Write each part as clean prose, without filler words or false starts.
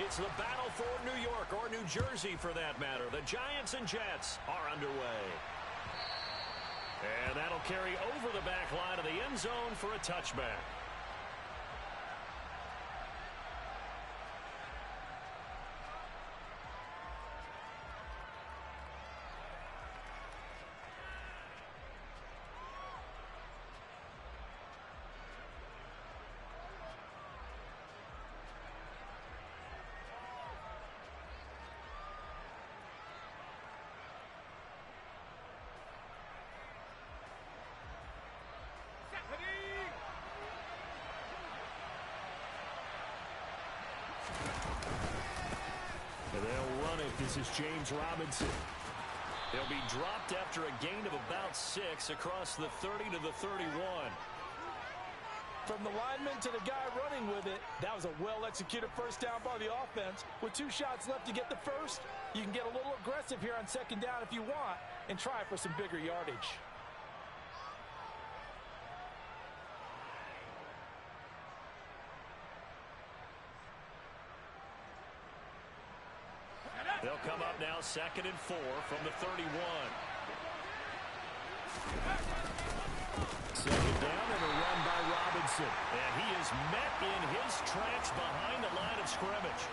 It's the battle for New York, or New Jersey for that matter. The Giants and Jets are underway. And that'll carry over the back line of the end zone for a touchback. And they'll run it. This is James Robinson. He'll be dropped after a gain of about 6 across the 30 to the 31. From the lineman to the guy running with it, that was a well-executed first down by the offense. With 2 shots left to get the first, you can get a little aggressive here on second down if you want and try for some bigger yardage. They'll come up now 2nd and 4 from the 31. Second down and a run by Robinson. And he is met in his tracks behind the line of scrimmage.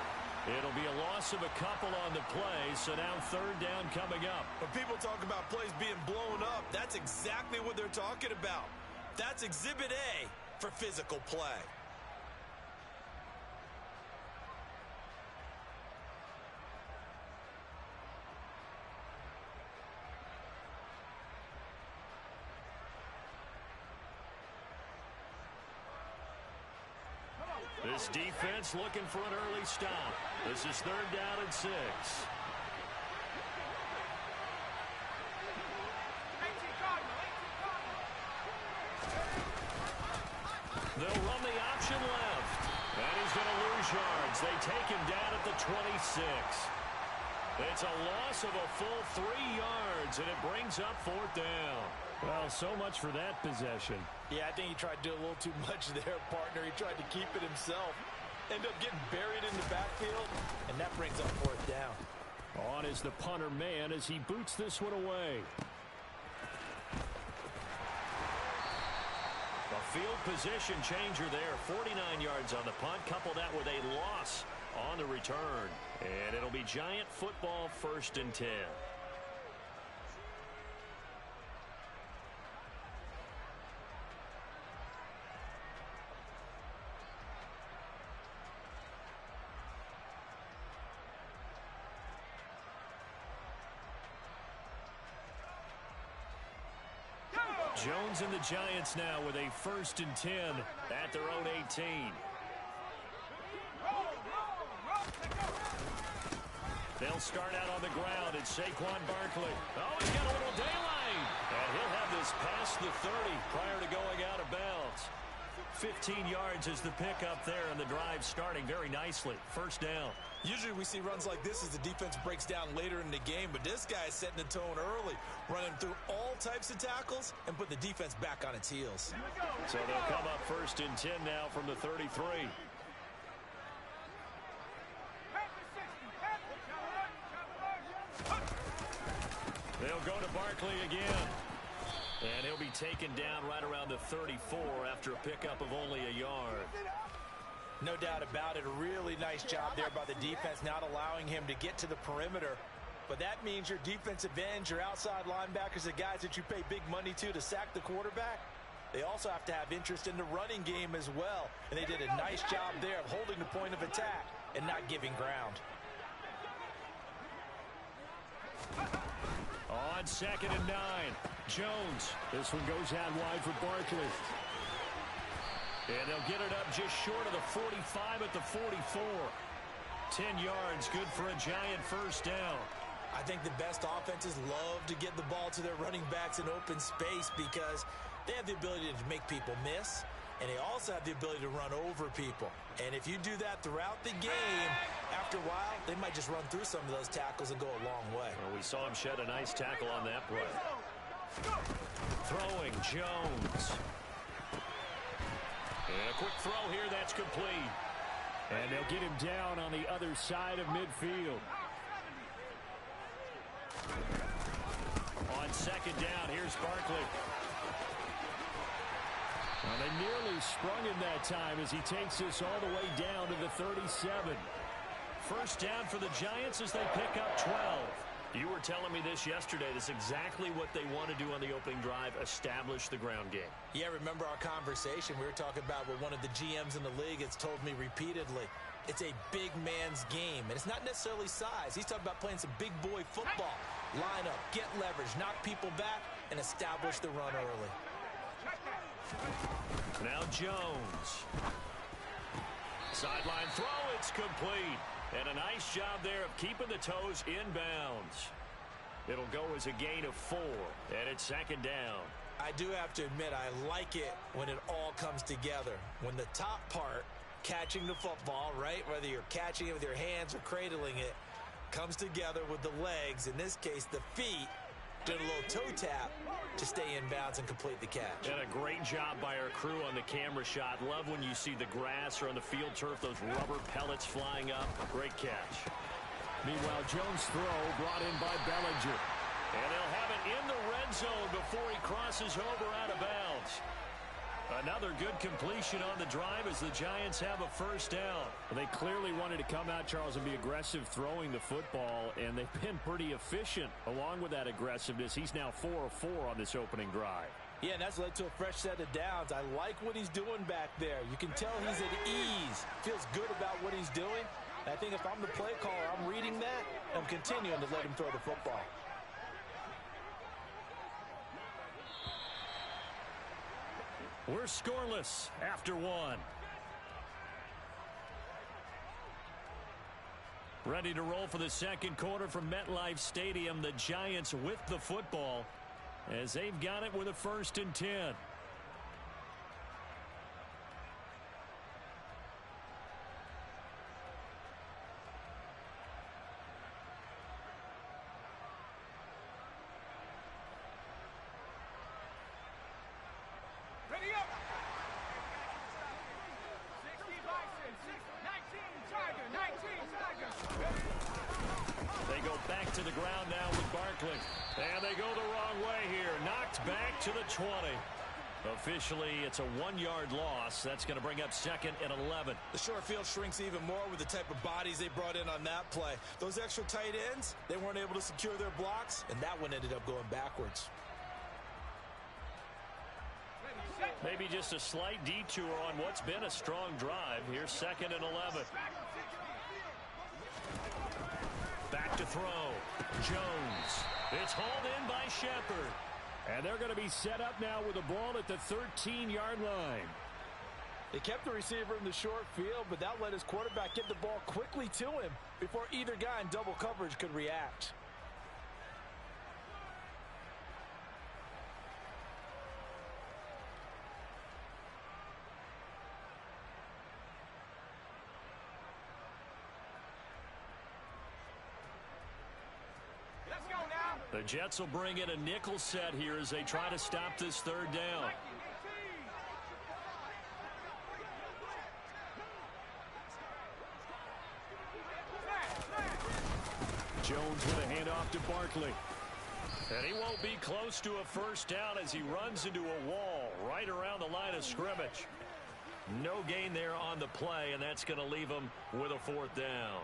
It'll be a loss of a couple on the play, so now 3rd down coming up. When people talk about plays being blown up, that's exactly what they're talking about. That's Exhibit A for physical play. This defense looking for an early stop. This is 3rd down and 6. They'll run the option left. And he's going to lose yards. They take him down at the 26. It's a loss of a full 3 yards, and it brings up 4th down. Well, so much for that possession. Yeah, I think he tried to do a little too much there, partner. He tried to keep it himself. Ended up getting buried in the backfield, and that brings up 4th down. On is the punter man as he boots this one away. A field position changer there. 49 yards on the punt. Couple that with a loss on the return. And it'll be Giant football 1st and 10. Jones and the Giants now with a 1st and 10 at their own 18. They'll start out on the ground. It's Saquon Barkley. Oh, he's got a little daylight. And he'll have this past the 30 prior to going out of bounds. 15 yards is the pickup there, and the drive starting very nicely. 1st down. Usually we see runs like this as the defense breaks down later in the game, but this guy is setting the tone early, running through all types of tackles and put the defense back on its heels. So they'll come up 1st and 10 now from the 33. They'll go to Barkley again. And he'll be taken down right around the 34 after a pickup of only a yard. No doubt about it. A really nice job there by the defense, not allowing him to get to the perimeter. But that means your defensive ends, your outside linebackers, the guys that you pay big money to sack the quarterback, they also have to have interest in the running game as well. And they did a nice job there of holding the point of attack and not giving ground. On 2nd and 9, Jones. This one goes out wide for Barkley. And they'll get it up just short of the 45 at the 44. 10 yards, good for a Giant 1st down. I think the best offenses love to get the ball to their running backs in open space because they have the ability to make people miss, and they also have the ability to run over people. And if you do that throughout the game, after a while, they might just run through some of those tackles and go a long way. Well, we saw him shed a nice tackle on that play. Throwing, Jones. And a quick throw here, that's complete. And they'll get him down on the other side of midfield. On second down, here's Barkley. Well, they nearly sprung him that time as he takes this all the way down to the 37. First down for the Giants as they pick up 12. You were telling me this yesterday. This is exactly what they want to do on the opening drive, establish the ground game. Yeah, remember our conversation? We were talking about what one of the GMs in the league has told me repeatedly. It's a big man's game, and it's not necessarily size. He's talking about playing some big boy football. Line up, get leverage, knock people back, and establish the run early. Now Jones. Sideline throw, it's complete. And a nice job there of keeping the toes inbounds. It'll go as a gain of 4, and it's second down. I do have to admit, I like it when it all comes together. When the top part, catching the football, right, whether you're catching it with your hands or cradling it, comes together with the legs, in this case the feet, doing a little toe tap to stay in bounds and complete the catch. And a great job by our crew on the camera shot. Love when you see the grass or on the field turf, those rubber pellets flying up. Great catch. Meanwhile, Jones' throw brought in by Bellinger. And they'll have it in the red zone before he crosses over out of bounds. Another good completion on the drive as the Giants have a first down. Well, they clearly wanted to come out, Charles, and be aggressive throwing the football, and they've been pretty efficient along with that aggressiveness. He's now 4 of 4 on this opening drive. Yeah, and that's led to a fresh set of downs. I like what he's doing back there. You can tell he's at ease, feels good about what he's doing. And I think if I'm the play caller, I'm reading that, and I'm continuing to let him throw the football. We're scoreless after 1. Ready to roll for the second quarter from MetLife Stadium. The Giants with the football as they've got it with a 1st and 10. They go back to the ground now with Barkley. And they go the wrong way here. Knocked back to the 20. Officially, it's a 1-yard loss. That's going to bring up 2nd and 11. The short field shrinks even more with the type of bodies they brought in on that play. Those extra tight ends, they weren't able to secure their blocks, and that one ended up going backwards. Maybe just a slight detour on what's been a strong drive. Here's 2nd and 11. Back to throw. Jones. It's hauled in by Shepard. And they're going to be set up now with the ball at the 13-yard line. They kept the receiver in the short field, but that let his quarterback get the ball quickly to him before either guy in double coverage could react. The Jets will bring in a nickel set here as they try to stop this 3rd down. Jones with a handoff to Barkley. And he won't be close to a first down as he runs into a wall right around the line of scrimmage. No gain there on the play, and that's going to leave him with a 4th down.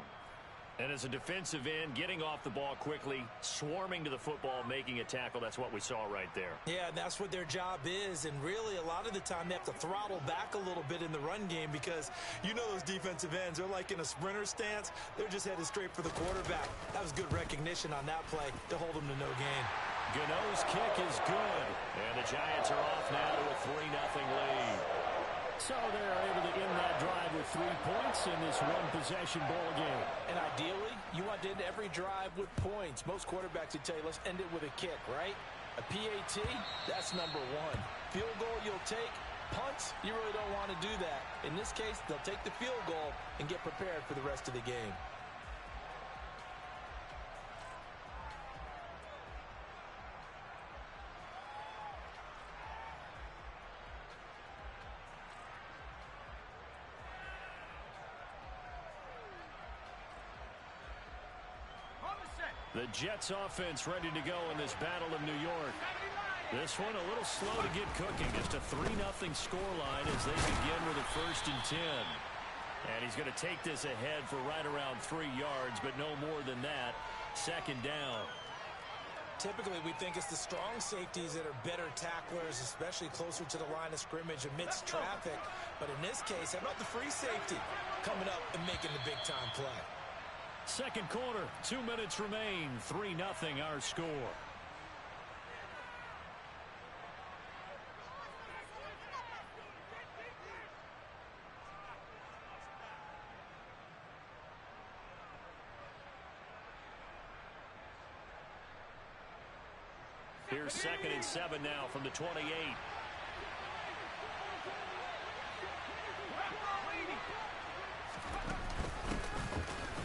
And as a defensive end, getting off the ball quickly, swarming to the football, making a tackle, that's what we saw right there. Yeah, that's what their job is, and really a lot of the time they have to throttle back a little bit in the run game because you know those defensive ends, they're like in a sprinter stance. They're just headed straight for the quarterback. That was good recognition on that play to hold them to no gain. Gano's kick is good, and the Giants are off now to a 3-0 lead. So they're able to end that drive with 3 points in this one-possession ball game. And ideally, you want to end every drive with points. Most quarterbacks would tell you, let's end it with a kick, right? A PAT, that's number 1. Field goal you'll take. Punts, you really don't want to do that. In this case, they'll take the field goal and get prepared for the rest of the game. The Jets offense ready to go in this battle of New York. This one a little slow to get cooking. Just a 3-0 scoreline as they begin with a 1st and 10. And he's going to take this ahead for right around 3 yards, but no more than that. 2nd down. Typically, we think it's the strong safeties that are better tacklers, especially closer to the line of scrimmage amidst traffic. But in this case, how about the free safety coming up and making the big-time play? 2nd quarter, 2 minutes remain. 3-0 our score. Here's 2nd and 7 now from the 28.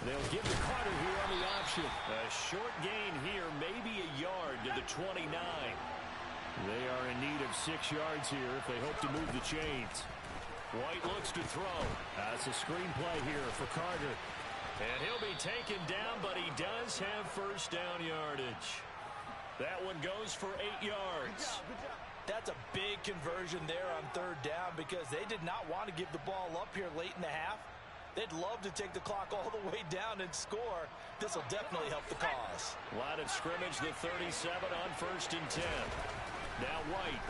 They'll give to Carter here on the option. A short gain here, maybe a yard to the 29. They are in need of 6 yards here if they hope to move the chains. White looks to throw. That's a screen play here for Carter. And he'll be taken down, but he does have 1st down yardage. That one goes for 8 yards. That's a big conversion there on 3rd down because they did not want to give the ball up here late in the half. They'd love to take the clock all the way down and score. This will definitely help the cause. Line of scrimmage, the 37 on 1st and 10. Now White.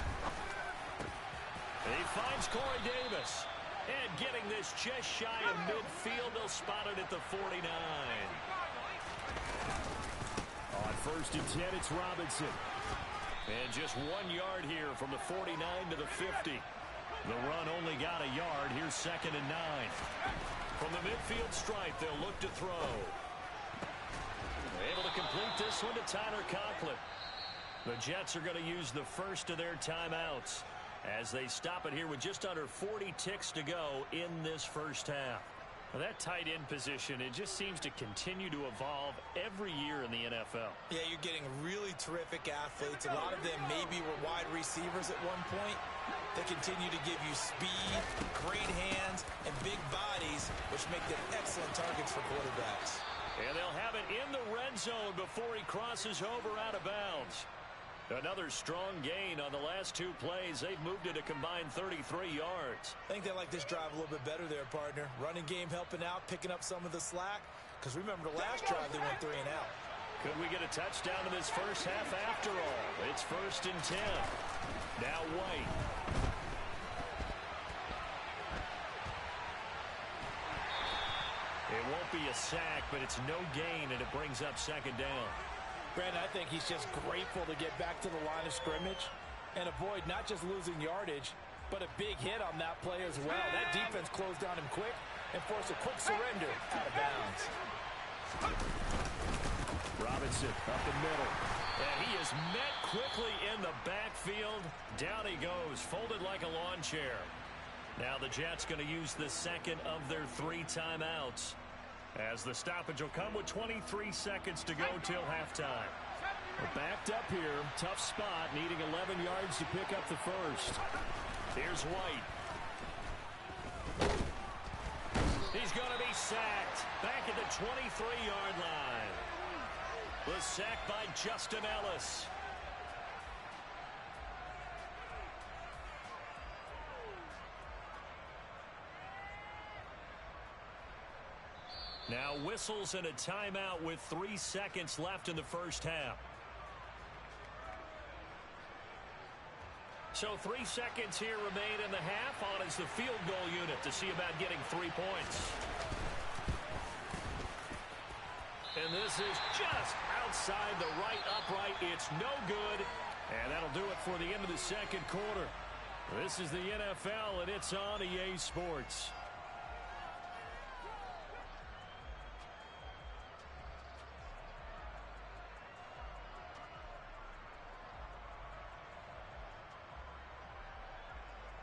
He finds Corey Davis. And getting this just shy of midfield, they'll spot it at the 49. On 1st and 10, it's Robinson. And just 1 yard here from the 49 to the 50. The run only got a yard. Here's 2nd and 9. From the midfield stripe, they'll look to throw. Able to complete this one to Tyler Conklin. The Jets are going to use the first of their timeouts as they stop it here with just under 40 ticks to go in this 1st half. Well, that tight end position, it just seems to continue to evolve every year in the NFL. Yeah, you're getting really terrific athletes. A lot of them maybe were wide receivers at one point. They continue to give you speed, great hands, and big bodies, which make them excellent targets for quarterbacks. And they'll have it in the red zone before he crosses over out of bounds. Another strong gain on the last 2 plays. They've moved it a combined 33 yards. I think they like this drive a little bit better there, partner. Running game helping out, picking up some of the slack. Because remember, the last drive they went 3 and out. Could we get a touchdown in this 1st half after all? It's 1st and 10. Now White. It won't be a sack, but it's no gain, and it brings up 2nd down. Brandon, I think he's just grateful to get back to the line of scrimmage and avoid not just losing yardage, but a big hit on that play as well. That defense closed on him quick and forced a quick surrender out of bounds. Robinson up the middle. And he is met quickly in the backfield. Down he goes, folded like a lawn chair. Now the Jets going to use the 2nd of their 3 timeouts, as the stoppage will come with 23 seconds to go till halftime. We're backed up here. Tough spot, needing 11 yards to pick up the 1st. Here's White. He's going to be sacked back at the 23-yard line. The sack by Justin Ellis. Now whistles and a timeout with 3 seconds left in the 1st half. So 3 seconds here remain in the half. On is the field goal unit to see about getting 3 points. And this is just outside the right upright. It's no good. And that'll do it for the end of the 2nd quarter. This is the NFL, and it's on EA Sports.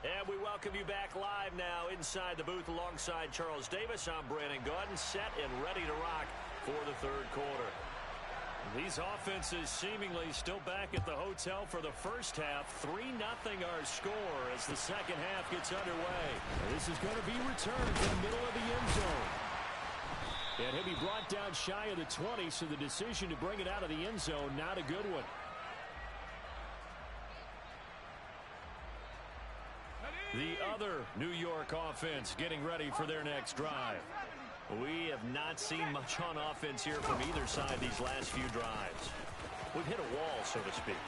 And we welcome you back live now inside the booth alongside Charles Davis. I'm Brandon Gaudin, set and ready to rock for the 3rd quarter. These offenses seemingly still back at the hotel for the 1st half. 3-0 our score as the 2nd half gets underway. This is going to be returned to the middle of the end zone. And he'll be brought down shy of the 20, so the decision to bring it out of the end zone, not a good one. The other New York offense getting ready for their next drive. We have not seen much on offense here from either side these last few drives. We've hit a wall, so to speak.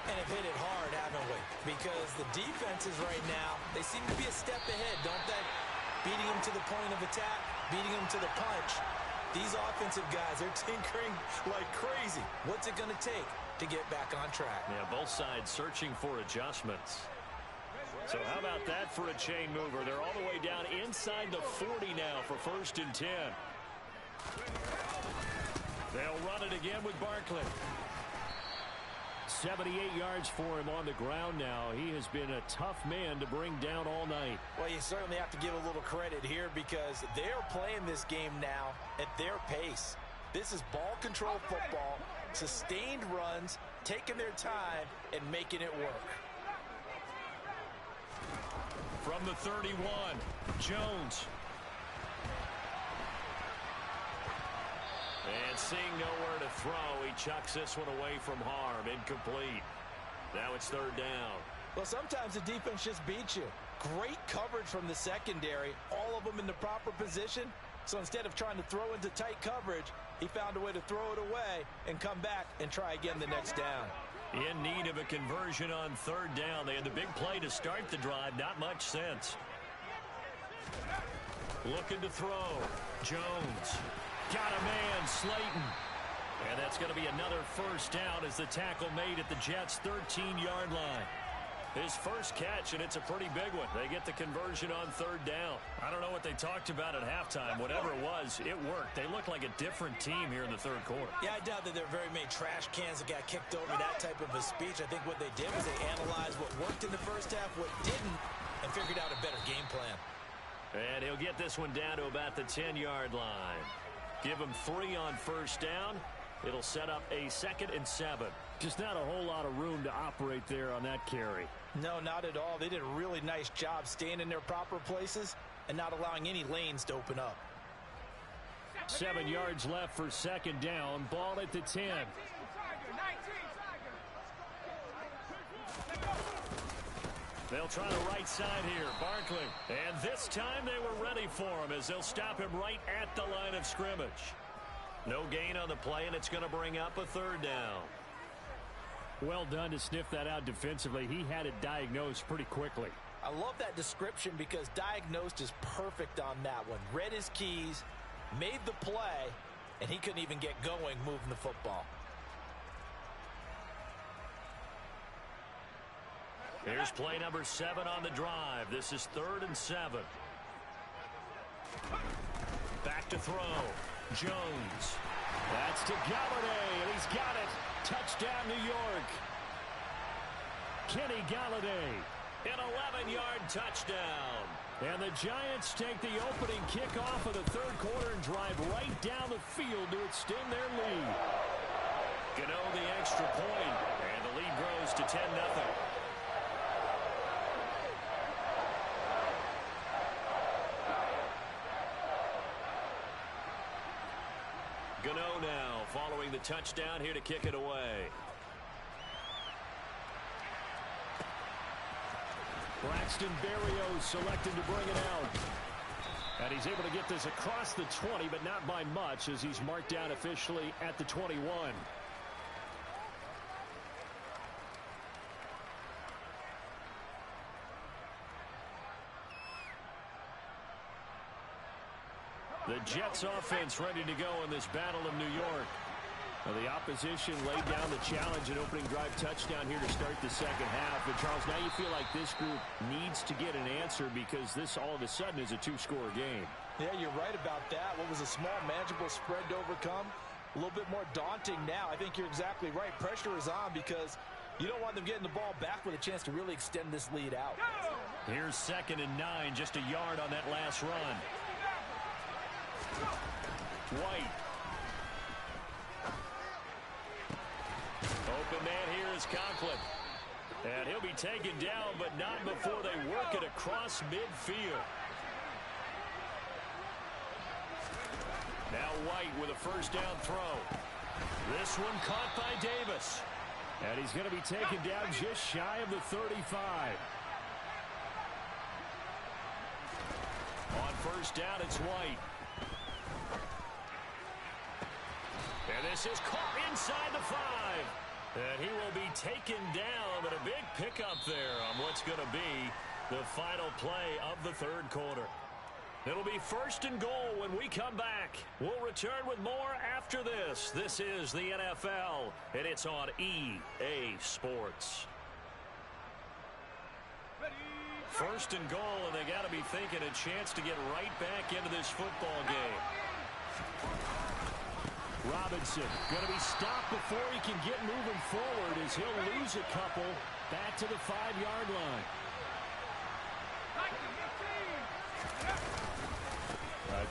And have hit it hard, haven't we? Because the defenses right now, they seem to be a step ahead, don't they? Beating them to the point of attack, beating them to the punch. These offensive guys, they're tinkering like crazy. What's it going to take to get back on track? Yeah, both sides searching for adjustments. So how about that for a chain mover? They're all the way down inside the 40 now for 1st and 10. They'll run it again with Barkley. 78 yards for him on the ground now. He has been a tough man to bring down all night. Well, you certainly have to give a little credit here because they're playing this game now at their pace. This is ball control football, sustained runs, taking their time, and making it work. From the 31, Jones. And seeing nowhere to throw, he chucks this one away from harm. Incomplete. Now it's 3rd down. Well, sometimes the defense just beats you. Great coverage from the secondary. All of them in the proper position. So instead of trying to throw into tight coverage, he found a way to throw it away and come back and try again the next down. In need of a conversion on 3rd down. They had the big play to start the drive. Not much sense. Looking to throw. Jones. Got a man, Slayton. And that's going to be another 1st down as the tackle made at the Jets' 13-yard line. His first catch, and it's a pretty big one. They get the conversion on 3rd down. I don't know what they talked about at halftime. Whatever it was, it worked. They look like a different team here in the 3rd quarter. Yeah, I doubt that there are very many trash cans that got kicked over that type of a speech. I think what they did was they analyzed what worked in the first half, what didn't, and figured out a better game plan. And he'll get this one down to about the 10-yard line. Give him 3 on 1st down. It'll set up a 2nd and 7. Just not a whole lot of room to operate there on that carry. No, not at all. They did a really nice job staying in their proper places and not allowing any lanes to open up. 7 yards left for 2nd down. Ball at the 10. They'll try the right side here. Barkley. And this time they were ready for him as they'll stop him right at the line of scrimmage. No gain on the play, and it's going to bring up a 3rd down. Well done to sniff that out defensively. He had it diagnosed pretty quickly. I love that description because diagnosed is perfect on that one. Read his keys, made the play, and he couldn't even get going moving the football. Here's play number 7 on the drive. This is 3rd and 7. Back to throw. Jones. That's to Galladay, and he's got it. Touchdown, New York. Kenny Galladay. An 11-yard touchdown. And the Giants take the opening kickoff of the 3rd quarter and drive right down the field to extend their lead. Gano the extra point, and the lead grows to 10-0. Gano now following the touchdown here to kick it away. Braxton Berrios selected to bring it out. And he's able to get this across the 20, but not by much as he's marked down officially at the 21. The Jets offense ready to go in this battle of New York. Well, the opposition laid down the challenge and opening drive touchdown here to start the 2nd half. But, Charles, now you feel like this group needs to get an answer because this all of a sudden is a 2-score game. Yeah, you're right about that. What was a small, manageable spread to overcome? A little bit more daunting now. I think you're exactly right. Pressure is on because you don't want them getting the ball back with a chance to really extend this lead out. Here's 2nd and 9, just a yard on that last run. White. Open man here is Conklin. And he'll be taken down, but not before they work it across midfield. Now White with a first down throw. This one caught by Davis. And he's going to be taken down just shy of the 35. On first down, it's White. And this is caught inside the 5. And he will be taken down, but a big pickup there on what's going to be the final play of the third quarter. It'll be first and goal when we come back. We'll return with more after this. This is the NFL, and it's on EA Sports. First and goal, and they got to be thinking a chance to get right back into this football game. Robinson going to be stopped before he can get moving forward as he'll lose a couple back to the 5-yard line.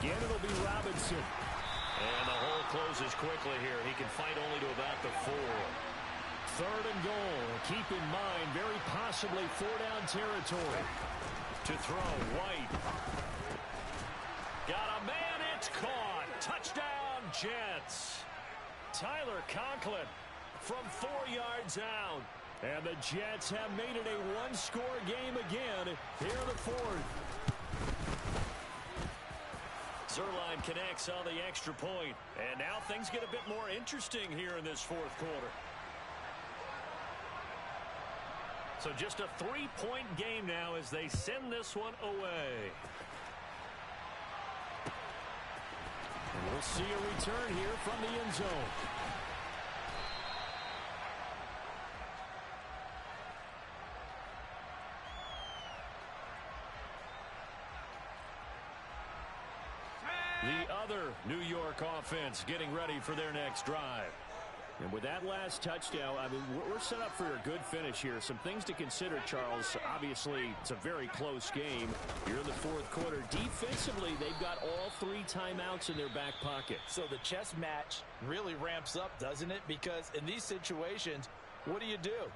Again, it'll be Robinson. And the hole closes quickly here. He can fight only to about the 4. Third and goal. Keep in mind, very possibly 4-down territory. To throw, White. Got a man, it's caught. Touchdown, Jets. Tyler Conklin from 4 yards out. And the Jets have made it a one-score game again here in the 4th. Zerline connects on the extra point. And now things get a bit more interesting here in this 4th quarter. So just a 3-point game now as they send this one away. And we'll see a return here from the end zone. The other New York offense getting ready for their next drive. And with that last touchdown, I mean, we're set up for a good finish here. Some things to consider, Charles. Obviously, it's a very close game. You're in the 4th quarter. Defensively, they've got all 3 timeouts in their back pocket. So the chess match really ramps up, doesn't it? Because in these situations, what do?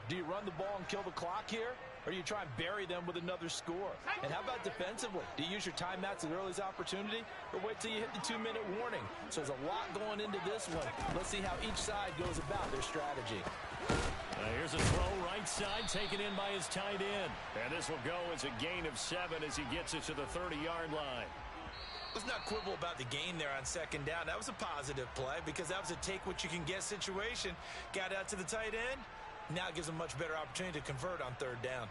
Do you run the ball and kill the clock here? Or do you try and bury them with another score? And how about defensively? Do you use your timeouts at the earliest opportunity? Or wait till you hit the 2-minute warning? So there's a lot going into this one. Let's see how each side goes about their strategy. Here's a throw right side taken in by his tight end. And this will go as a gain of 7 as he gets it to the 30-yard line. Let's not quibble about the gain there on second down. That was a positive play because that was a take-what-you-can-get situation. Got out to the tight end. Now it gives them a much better opportunity to convert on third down.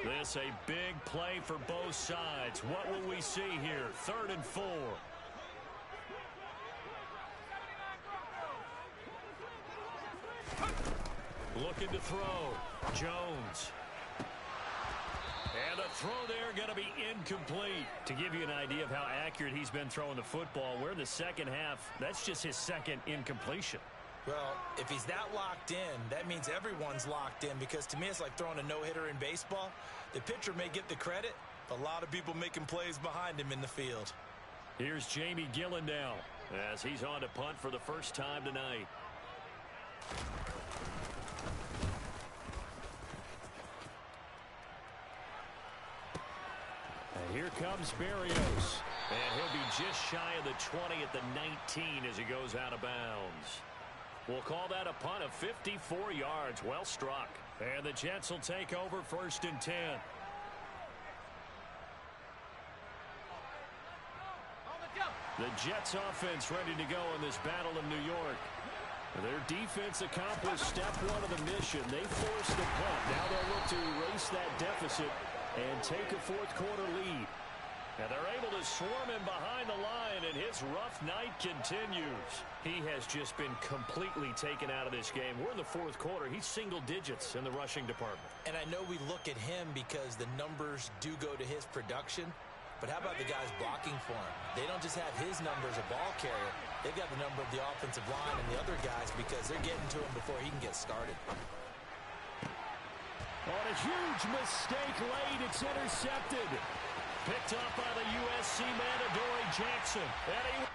This a big play for both sides. What will we see here? 3rd and 4. Looking to throw. Jones. And the throw there going to be incomplete. To give you an idea of how accurate he's been throwing the football, we're in the second half. That's just his second incompletion. Well, if he's that locked in, that means everyone's locked in because to me it's like throwing a no-hitter in baseball. The pitcher may get the credit, but a lot of people making plays behind him in the field. Here's Jamie Gillendow as he's on to punt for the first time tonight. And here comes Berrios. And he'll be just shy of the 20 at the 19 as he goes out of bounds. We'll call that a punt of 54 yards. Well struck. And the Jets will take over 1st and 10. The Jets offense ready to go in this battle of New York. Their defense accomplished step 1 of the mission. They forced the punt. Now they'll look to erase that deficit and take a 4th quarter lead. And they're able to swarm him behind the line, and his rough night continues. He has just been completely taken out of this game. We're in the 4th quarter. He's single digits in the rushing department. And I know we look at him because the numbers do go to his production, but how about the guys blocking for him? They don't just have his number as a ball carrier. They've got the number of the offensive line and the other guys because they're getting to him before he can get started. On a huge mistake late, it's intercepted. Picked up by the USC man, Adoree Jackson. And he